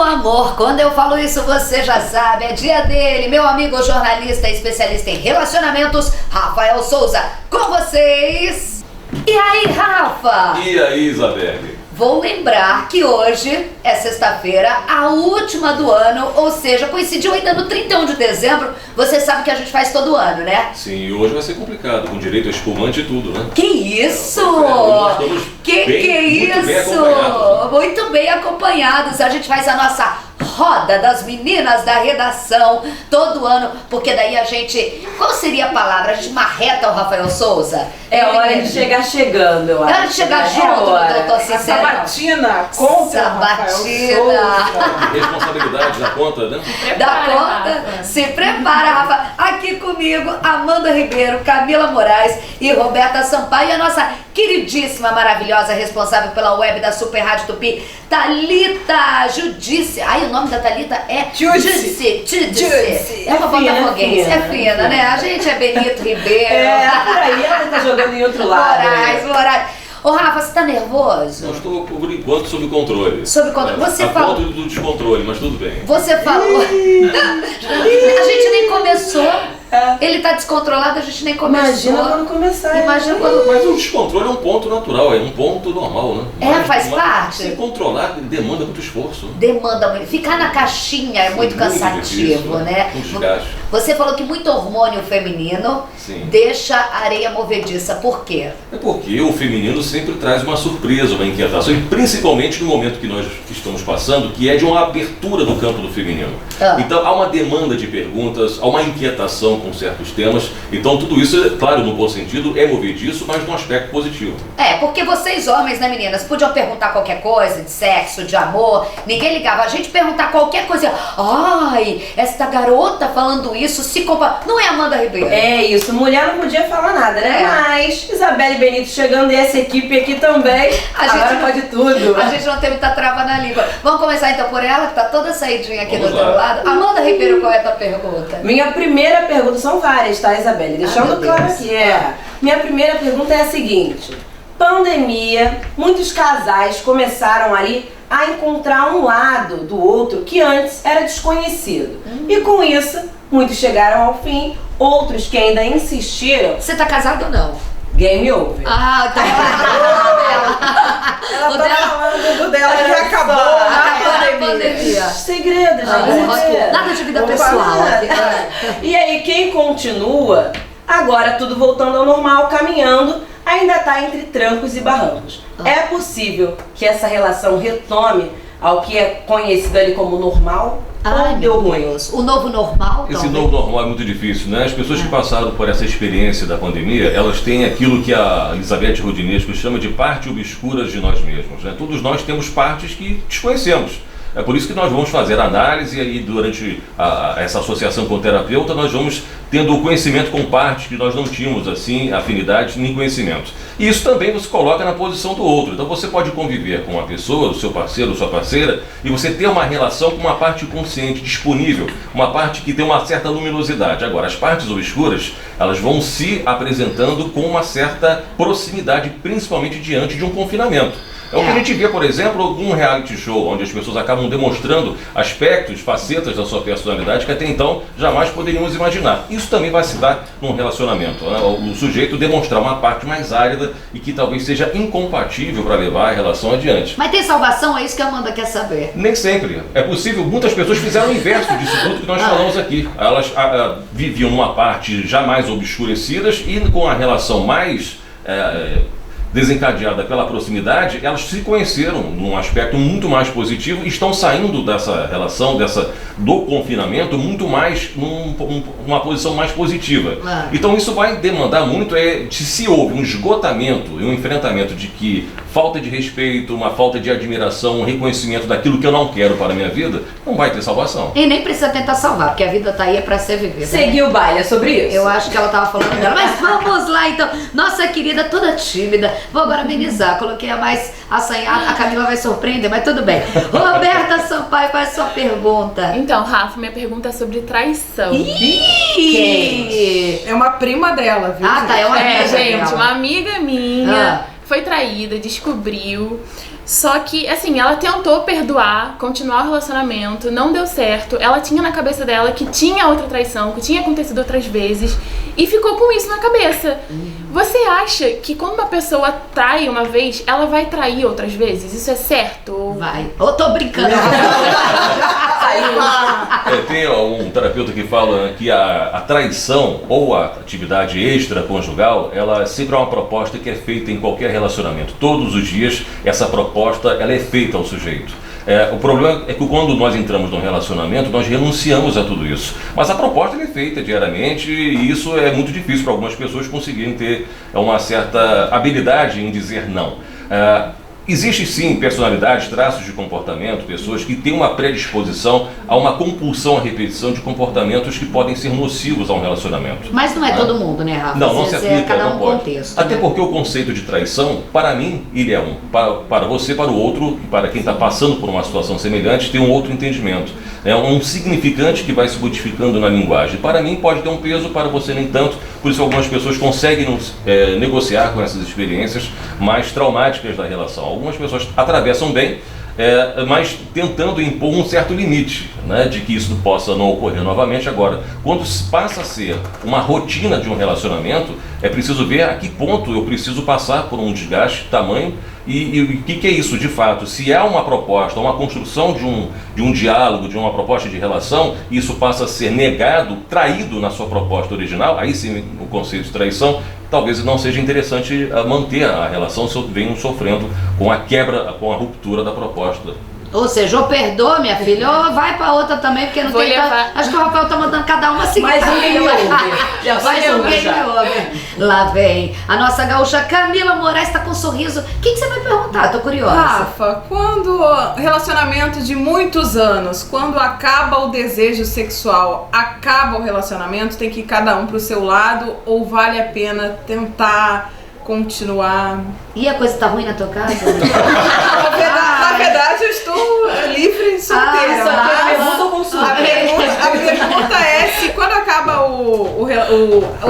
amor, quando eu falo isso você já sabe, é dia dele, meu amigo jornalista e especialista em relacionamentos, Rafael Souza, com vocês. E aí, Rafa? E aí, Isabelle? Vou lembrar que hoje é sexta-feira, a última do ano, ou seja, coincidiu ainda no 31 de dezembro, você sabe que a gente faz todo ano, né? Sim, e hoje vai ser complicado, com direito a espumante e tudo, né? Que isso? Que muito bem isso? acompanhados, né? Muito bem acompanhados. A gente faz a nossa roda das meninas da redação todo ano, porque daí a gente... Qual seria a palavra? A gente marreta o Rafael Souza? É hora de chegar chegando, eu acho. É hora de chegar junto, doutor Sincero. Sabatina contra Sabatina. Responsabilidade da conta, né? Da conta, se prepara, Rafa. Aqui comigo, Amanda Ribeiro, Camila Moraes e Roberta Sampaio, e a nossa queridíssima, maravilhosa responsável pela web da Super Rádio Tupi, Thalita Judice. Ai, o nome da Thalita é Judice. Judice. É uma botafoguense, é fina, né? A gente é Benito Ribeiro. É, por aí ela tá jogando em outro lado. Moraes. Ô, Rafa, você tá nervoso? Não estou, por enquanto, sob controle. Sob controle. Você falou... ponto do descontrole, mas tudo bem. Você falou... A gente nem começou. Ele tá descontrolado, a gente nem começou. Imagina quando começar. Imagina quando... Mas o descontrole é um ponto natural, é um ponto normal, né? É, faz parte. Se controlar demanda muito esforço. Demanda muito. Ficar na caixinha é muito cansativo, difícil, né? Um desgaste. Você falou que muito hormônio feminino deixa a areia movediça. Por quê? É porque o feminino sempre traz uma surpresa, uma inquietação, e principalmente no momento que nós estamos passando, que é de uma abertura do campo do feminino. Então há uma demanda de perguntas, há uma inquietação com certos temas, então tudo isso, claro, no bom sentido, é movediço, mas num aspecto positivo. É, porque vocês homens, né, meninas, podiam perguntar qualquer coisa, de sexo, de amor, ninguém ligava. A gente perguntar qualquer coisa, ai, esta garota falando isso, se compara... Não é Amanda Ribeiro? É isso, mulher não podia falar nada, né? Mas Isabelle Benito chegando e essa equipe aqui também, agora pode tudo. A gente não tem muita trava na língua. Vamos começar então por ela, que tá toda saidinha aqui Vamos do outro lá. lado. Amanda Ribeiro, qual é a tua pergunta? Minha primeira pergunta, são várias, tá, Isabelle? Deixando meu claro Deus. aqui, minha primeira pergunta é a seguinte: pandemia, muitos casais começaram ali a encontrar um lado do outro que antes era desconhecido. E com isso, muitos chegaram ao fim, outros que ainda insistiram, Você tá casado ou não? game over. Ah, tá. Ela O tá dela- falando do dela que acabou Acabou na na pandemia. pandemia. Segredo, Ah, gente. nada de vida Opa. pessoal. E aí, quem continua, agora tudo voltando ao normal, caminhando, ainda está entre trancos e barrancos. É possível que essa relação retome ao que é conhecido ali como normal? Ai, ou deu meu ruim? Deus. O novo normal, Esse talvez? novo normal é muito difícil, né? As pessoas que passaram por essa experiência da pandemia, elas têm aquilo que a Elizabeth Rodinesco chama de parte obscura de nós mesmos, né? Todos nós temos partes que desconhecemos. É por isso que nós vamos fazer análise e aí durante essa associação com o terapeuta nós vamos tendo o conhecimento com partes que nós não tínhamos assim, afinidades nem conhecimento. E isso também você coloca na posição do outro. Então você pode conviver com uma pessoa, o seu parceiro, sua parceira, e você ter uma relação com uma parte consciente, disponível, uma parte que tem uma certa luminosidade. Agora, as partes obscuras, elas vão se apresentando com uma certa proximidade, principalmente diante de um confinamento. É o que a gente vê, por exemplo, algum reality show, onde as pessoas acabam demonstrando aspectos, facetas da sua personalidade que até então jamais poderíamos imaginar. Isso também vai se dar num relacionamento, né? O sujeito demonstrar uma parte mais árida e que talvez seja incompatível para levar a relação adiante. Mas tem salvação? É isso que a Amanda quer saber. Nem sempre. É possível, muitas pessoas fizeram o inverso disso tudo que nós falamos aqui. Elas viviam numa parte já mais obscurecidas e com a relação mais... desencadeada pela proximidade, elas se conheceram num aspecto muito mais positivo e estão saindo dessa relação, do confinamento, muito mais numa posição mais positiva. Então isso vai demandar muito, se houve um esgotamento e um enfrentamento de que falta de respeito, uma falta de admiração, um reconhecimento daquilo que eu não quero para a minha vida, não vai ter salvação. E nem precisa tentar salvar, porque a vida tá aí é pra ser vivida. Seguir o baile, é sobre isso? Eu acho que ela tava falando dela, mas vamos lá então. Nossa querida, toda tímida. Vou agora amenizar. Coloquei a mais assanhada. A Camila vai surpreender, mas tudo bem. Roberta Sampaio, qual é a sua pergunta? Então, Rafa, minha pergunta é sobre traição. Ih! É uma prima dela, viu? Ah, tá, é uma É, amiga gente, dela. uma amiga minha foi traída, descobriu. Só que, assim, ela tentou perdoar, continuar o relacionamento, não deu certo. Ela tinha na cabeça dela que tinha outra traição, que tinha acontecido outras vezes, e ficou com isso na cabeça. Você acha que quando uma pessoa trai uma vez, ela vai trair outras vezes? Isso é certo? Vai. Eu tô brincando. Tem um terapeuta que fala que a traição ou a atividade extraconjugal, ela sempre é uma proposta que é feita em qualquer relacionamento. Todos os dias essa proposta ela é feita ao sujeito. O problema é que quando nós entramos num relacionamento, nós renunciamos a tudo isso. Mas a proposta ela é feita diariamente e isso é muito difícil para algumas pessoas conseguirem ter uma certa habilidade em dizer não. Existem sim personalidades, traços de comportamento, pessoas que têm uma predisposição a uma compulsão à repetição de comportamentos que podem ser nocivos a um relacionamento. Mas não é todo mundo, né, Rafa? Não se aplica, cada não pode. contexto. Até né? porque o conceito de traição, para mim, ele é um. Para você, para o outro, e para quem está passando por uma situação semelhante, tem um outro entendimento. É um significante que vai se modificando na linguagem. Para mim pode ter um peso, para você nem tanto. Por isso algumas pessoas conseguem negociar com essas experiências mais traumáticas da relação. Algumas pessoas atravessam bem, mas tentando impor um certo limite, né, de que isso possa não ocorrer novamente. Agora, quando passa a ser uma rotina de um relacionamento, é preciso ver a que ponto eu preciso passar por um desgaste tamanho e o que é isso de fato. Se há uma proposta, uma construção de um diálogo, de uma proposta de relação, isso passa a ser negado, traído na sua proposta original, aí sim o conceito de traição, talvez não seja interessante manter a relação se eu venho sofrendo com a quebra, com a ruptura da proposta. Ou seja, ou perdoa, minha filha, ou vai pra outra também, porque não Vou tem... levar. Acho que o Rafael tá mandando cada uma seguir. Mais um game over. Já Mais vai um over game já. over. Lá vem a nossa gaúcha Camila Moraes, tá com um sorriso. O que você vai perguntar? Tô curiosa. Rafa, quando relacionamento de muitos anos, quando acaba o desejo sexual, acaba o relacionamento, tem que ir cada um pro seu lado ou vale a pena tentar continuar? E a coisa tá ruim na tua casa? Na verdade, eu estou livre e solteira. Isso aqui é pergunta ou consulta? A pergunta é se quando acaba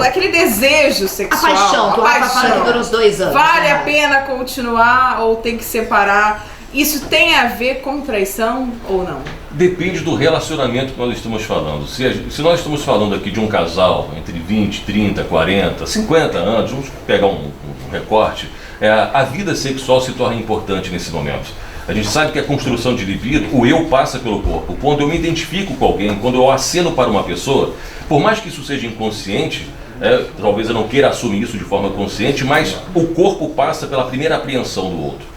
aquele desejo A sexual, paixão, que o Rafa fala que dura uns 2 anos. vale né? a pena continuar ou tem que separar? Isso tem a ver com traição ou não? Depende do relacionamento que nós estamos falando. Se nós estamos falando aqui de um casal entre 20, 30, 40, 50 anos, vamos pegar um recorte, a vida sexual se torna importante nesse momento. A gente sabe que a construção de libido, o eu passa pelo corpo. Quando eu me identifico com alguém, quando eu aceno para uma pessoa, por mais que isso seja inconsciente, talvez eu não queira assumir isso de forma consciente, mas o corpo passa pela primeira apreensão do outro.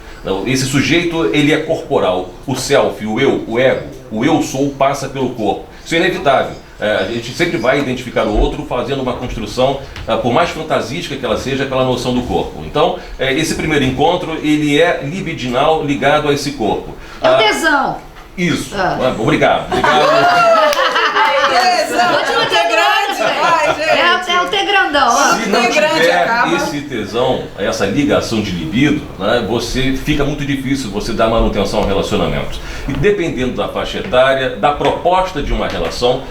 Esse sujeito, ele é corporal. O self, o eu, o ego, o eu sou passa pelo corpo. Isso é inevitável. A gente sempre vai identificar o outro fazendo uma construção, por mais fantasística que ela seja, pela noção do corpo. Então, esse primeiro encontro, ele é libidinal ligado a esse corpo. É o tesão. Isso. Continua Obrigado. É grande, vai, gente. É o T grandão. Ó. Se não Tem grande, tiver acaba. esse tesão, essa ligação de libido, né, você fica muito difícil você dar manutenção ao relacionamento. E dependendo da faixa etária, da proposta de uma relação,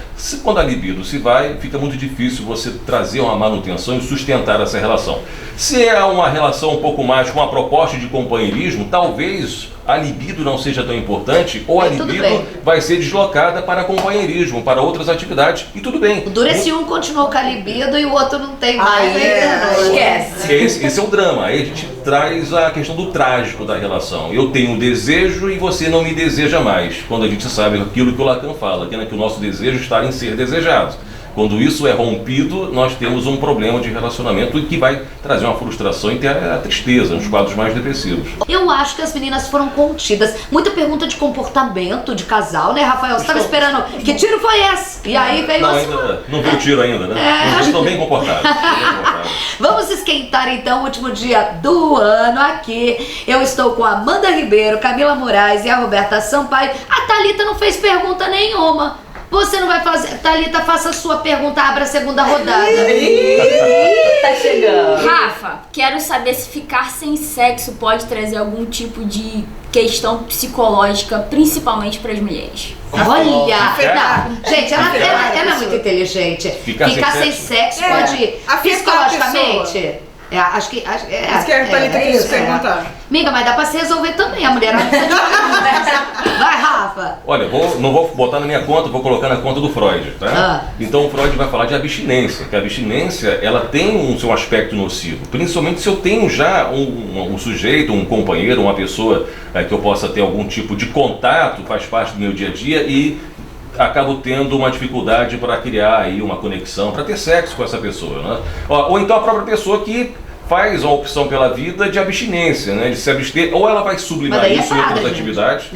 quando a libido se vai, fica muito difícil você trazer uma manutenção e sustentar essa relação. Se é uma relação um pouco mais com uma proposta de companheirismo, talvez a libido não seja tão importante, ou a tudo libido bem. vai ser deslocada para companheirismo, para outras atividades, e tudo bem. O duro é se um continuou com a libido e o outro não tem mais. Esquece. Esse é o drama. Aí a gente traz a questão do trágico da relação. Eu tenho um desejo e você não me deseja mais. Quando a gente sabe aquilo que o Lacan fala, que o nosso desejo está em ser desejado. Quando isso é rompido, nós temos um problema de relacionamento e que vai trazer uma frustração e ter a tristeza, nos quadros mais depressivos. Eu acho que as meninas foram contidas. Muita pergunta de comportamento de casal, né, Rafael? Você estava esperando. Que tiro foi esse? E aí veio Não, assim. ainda não viu o tiro ainda, né? Vocês estão bem comportados. Vamos esquentar então o último dia do ano aqui. Eu estou com a Amanda Ribeiro, Camila Moraes e a Roberta Sampaio. A Thalita não fez pergunta nenhuma. Você não vai fazer. Thalita, faça a sua pergunta, abra a segunda rodada. Tá chegando. Rafa, quero saber se ficar sem sexo pode trazer algum tipo de questão psicológica, principalmente para as mulheres. Olha! Afetar. Não, gente, ela é muito inteligente. Ficar sem sem sexo pode afetar a psicologicamente. Acho que Isso que a Thalita quis perguntar. Amiga, mas dá pra se resolver também. A mulher não precisa de conversa. Vai, Rafa. Olha, não vou botar na minha conta, vou colocar na conta do Freud, tá? Então o Freud vai falar de abstinência, que a abstinência, ela tem um seu aspecto nocivo, principalmente se eu tenho já um sujeito, um companheiro, uma pessoa que eu possa ter algum tipo de contato, faz parte do meu dia a dia e acabo tendo uma dificuldade para criar aí uma conexão, para ter sexo com essa pessoa, né? Ou então a própria pessoa que faz uma opção pela vida de abstinência, né? De se abster, ou ela vai sublimar isso em outras atividades,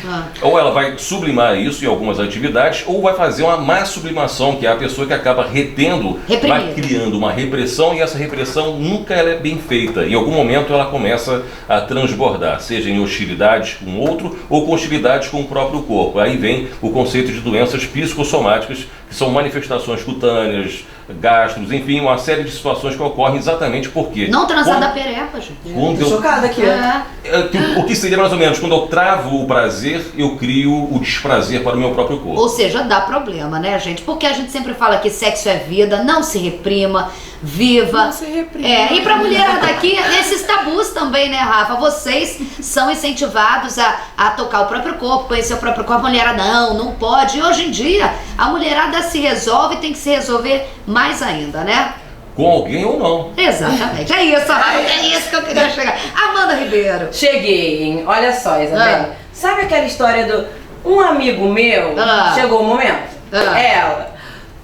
ou ela vai sublimar isso em algumas atividades, ou vai fazer uma má sublimação, que é a pessoa que acaba retendo, vai criando uma repressão, e essa repressão nunca ela é bem feita. Em algum momento ela começa a transbordar, seja em hostilidades com o outro ou com hostilidades com o próprio corpo. Aí vem o conceito de doenças psicossomáticas, que são manifestações cutâneas, gastros, enfim, uma série de situações que ocorrem exatamente porque... Não transar da perepa, gente. Tô chocada aqui. O que seria mais ou menos, quando eu travo o prazer, eu crio o desprazer para o meu próprio corpo. Ou seja, dá problema, né, gente? Porque a gente sempre fala que sexo é vida, não se reprima, viva. Não se reprima. E pra mulherada aqui, esses tabus também, né, Rafa? Vocês são incentivados a tocar o próprio corpo, conhecer o próprio corpo. A mulherada não pode. E hoje em dia, a mulherada se resolve e tem que se resolver mais ainda, né? Com alguém ou não. Exatamente. É isso, Rafa. É isso que eu queria chegar. Amanda Ribeiro. Cheguei, hein? Olha só, Isabela. Sabe aquela história do... Um amigo meu, chegou o momento? Ela.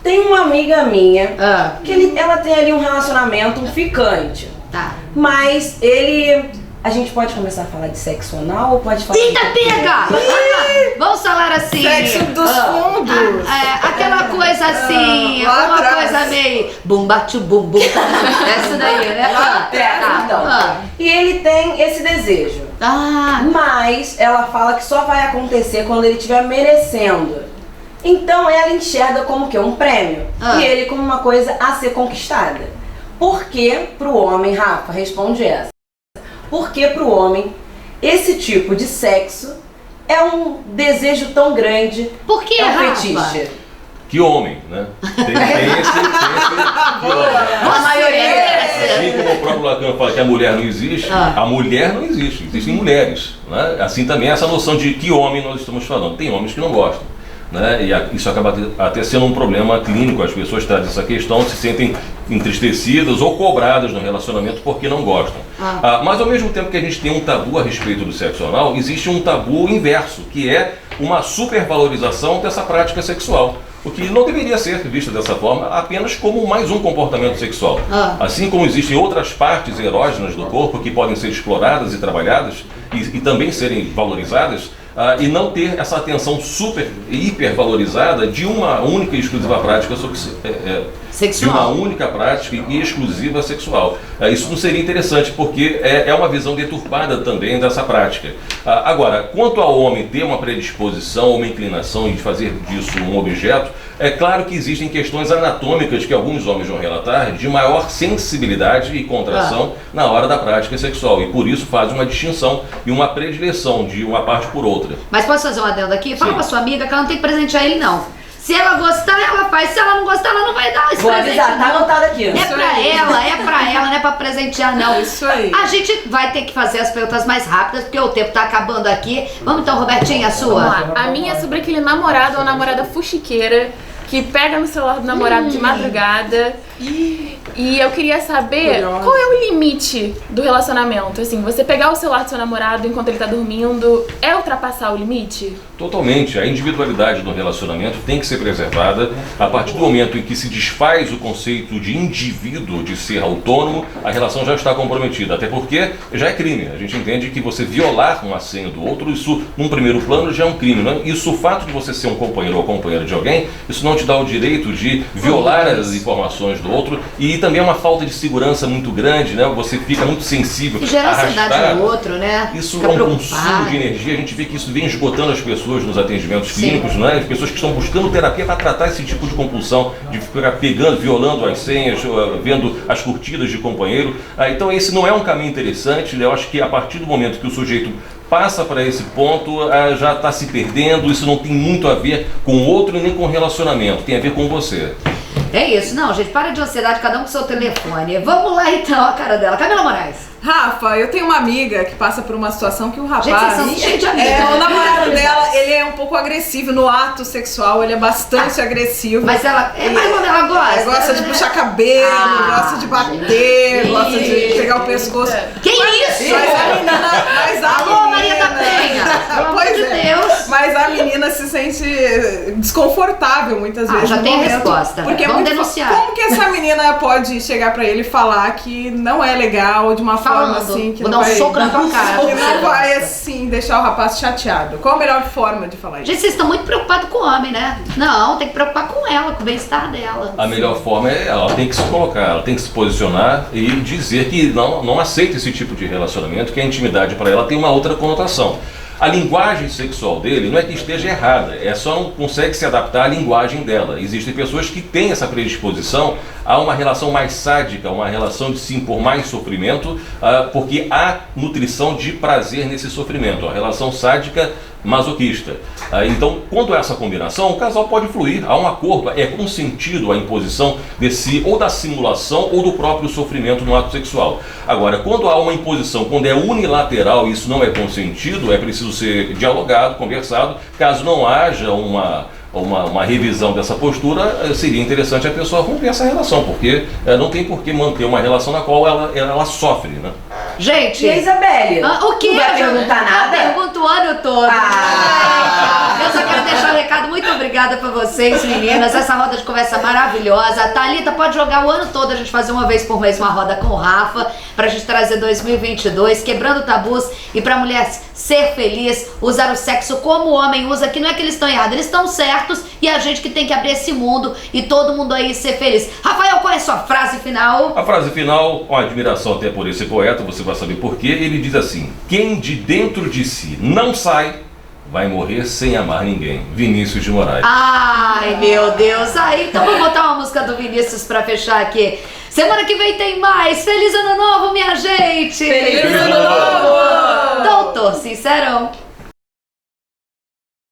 Tem uma amiga minha que ela tem ali um relacionamento, um ficante. Tá. Mas ele... A gente pode começar a falar de sexo anal ou pode falar... Eita, pega! Vamos falar assim... Sexo dos fundos. Aquela coisa assim, lá uma atrás. coisa meio... Bum, bate, bum, bum. Essa daí, né? Então. E ele tem esse desejo. Mas ela fala que só vai acontecer quando ele estiver merecendo. Então ela enxerga como que um prêmio. E ele como uma coisa a ser conquistada. Por que pro homem, Rafa, responde essa. Porque pro homem, esse tipo de sexo é um desejo tão grande. Por que, é um Rafa? fetiche. Que homem, né? Tem esse que homem. A maioria Assim como o próprio Lacan fala que a mulher não existe, a mulher não existe, existem mulheres, né? Assim também essa noção de que homem nós estamos falando. Tem homens que não gostam, né? E isso acaba até sendo um problema clínico. As pessoas trazem essa questão, se sentem entristecidas ou cobradas no relacionamento porque não gostam. Mas ao mesmo tempo que a gente tem um tabu a respeito do sexo anal, existe um tabu inverso, que é uma supervalorização dessa prática sexual. O que não deveria ser visto dessa forma apenas como mais um comportamento sexual. Assim como existem outras partes erógenas do corpo que podem ser exploradas e trabalhadas e também serem valorizadas, e não ter essa atenção super e hipervalorizada de uma única e exclusiva prática sexual. De uma única prática e exclusiva sexual. Isso não seria interessante, porque é uma visão deturpada também dessa prática. Agora, quanto ao homem ter uma predisposição ou uma inclinação de fazer disso um objeto, é claro que existem questões anatômicas que alguns homens vão relatar de maior sensibilidade e contração na hora da prática sexual, e por isso fazem uma distinção e uma predileção de uma parte por outra. Mas posso fazer um adendo aqui? Fala pra sua amiga que ela não tem que presentear ele, não. Se ela gostar, ela faz. Se ela não gostar, ela não vai dar esse Vou presente. avisar, tá anotado aqui. É pra ela, não é pra presentear, não. Isso aí. A gente vai ter que fazer as perguntas mais rápidas, porque o tempo tá acabando aqui. Vamos então, Robertinha, a sua? Vamos lá. A minha é sobre aquele namorado ou namorada fuxiqueira que pega no celular do namorado de madrugada. E eu queria saber qual é o limite do relacionamento. Assim, você pegar o celular do seu namorado enquanto ele tá dormindo é ultrapassar o limite? Totalmente. A individualidade do relacionamento tem que ser preservada. A partir do momento em que se desfaz o conceito de indivíduo, de ser autônomo, a relação já está comprometida. Até porque já é crime. A gente entende que você violar uma senha do outro, isso num primeiro plano já é um crime. Né? Isso, o fato de você ser um companheiro ou companheira de alguém, isso não te dá o direito de violar as informações do outro, e também é uma falta de segurança muito grande, né? Você fica muito sensível. E gera ansiedade no outro, né? Isso é um consumo de energia. A gente vê que isso vem esgotando as pessoas nos atendimentos clínicos, né? As pessoas que estão buscando terapia para tratar esse tipo de compulsão, de ficar pegando, violando as senhas, vendo as curtidas de companheiro. Então esse não é um caminho interessante. Eu acho que a partir do momento que o sujeito passa para esse ponto, já está se perdendo. Isso não tem muito a ver com o outro e nem com o relacionamento, tem a ver com você. É isso. Não, gente, para de ansiedade, cada um com seu telefone. Vamos lá então, a cara dela. Camila Moraes. Rafa, eu tenho uma amiga que passa por uma situação que o rapaz... Gente, vocês são cheios de amigas. o namorado dela, ele é um pouco agressivo no ato sexual, ele é bastante agressivo. Mas ela... Mas quando ela gosta? Ela gosta de puxar cabelo, gosta de bater, gosta de pegar o pescoço. Que isso? Mas a Alô, menina... Maria da Penha! Pelo amor Pois de é. Deus! Mas a menina se sente desconfortável muitas vezes. Já no tem a momento, resposta. Porque Vamos é muito denunciar. Como que essa menina pode chegar pra ele e falar que não é legal de uma forma assim que Vou não dar um vai... soco na tua cara. Que você não vai, gosta. assim, deixar o rapaz chateado. Qual a melhor forma de falar isso? Gente, vocês estão muito preocupados com o homem, né? Não, tem que preocupar com ela, com o bem-estar dela. A melhor forma é ela tem que se colocar, ela tem que se posicionar e dizer que não aceita esse tipo de relacionamento, que a intimidade para ela tem uma outra conotação. A linguagem sexual dele não é que esteja errada, é só não consegue se adaptar à linguagem dela. Existem pessoas que têm essa predisposição a uma relação mais sádica, uma relação de se impor mais sofrimento, porque há nutrição de prazer nesse sofrimento, a relação sádica masoquista. Então, quando há essa combinação, o casal pode fluir, há um acordo, é consentido a imposição desse, ou da simulação ou do próprio sofrimento no ato sexual. Agora, quando há uma imposição, quando é unilateral e isso não é consentido, é preciso ser dialogado, conversado. Caso não haja uma revisão dessa postura, seria interessante a pessoa romper essa relação, porque não tem por que manter uma relação na qual ela sofre, né? Gente... E a Isabelle? O quê? Não vai perguntar nada? Eu pergunto o ano todo. Eu só quero deixar um recado. Muito obrigada pra vocês, meninas. Essa roda de conversa maravilhosa. A Thalita pode jogar o ano todo, a gente fazer uma vez por mês uma roda com o Rafa, pra gente trazer 2022, quebrando tabus e pra mulher ser feliz, usar o sexo como o homem usa, que não é que eles estão errados, eles estão certos e a gente que tem que abrir esse mundo e todo mundo aí ser feliz. Rafael, qual é a sua frase final? A frase final, com admiração até por esse poeta, você vai saber por quê, ele diz assim: quem de dentro de si não sai, vai morrer sem amar ninguém. Vinícius de Moraes. Ai, meu Deus. Aí, então vou botar uma música do Vinícius pra fechar aqui. Semana que vem tem mais. Feliz Ano Novo, minha gente! Feliz Ano Novo! Doutor Sincerão.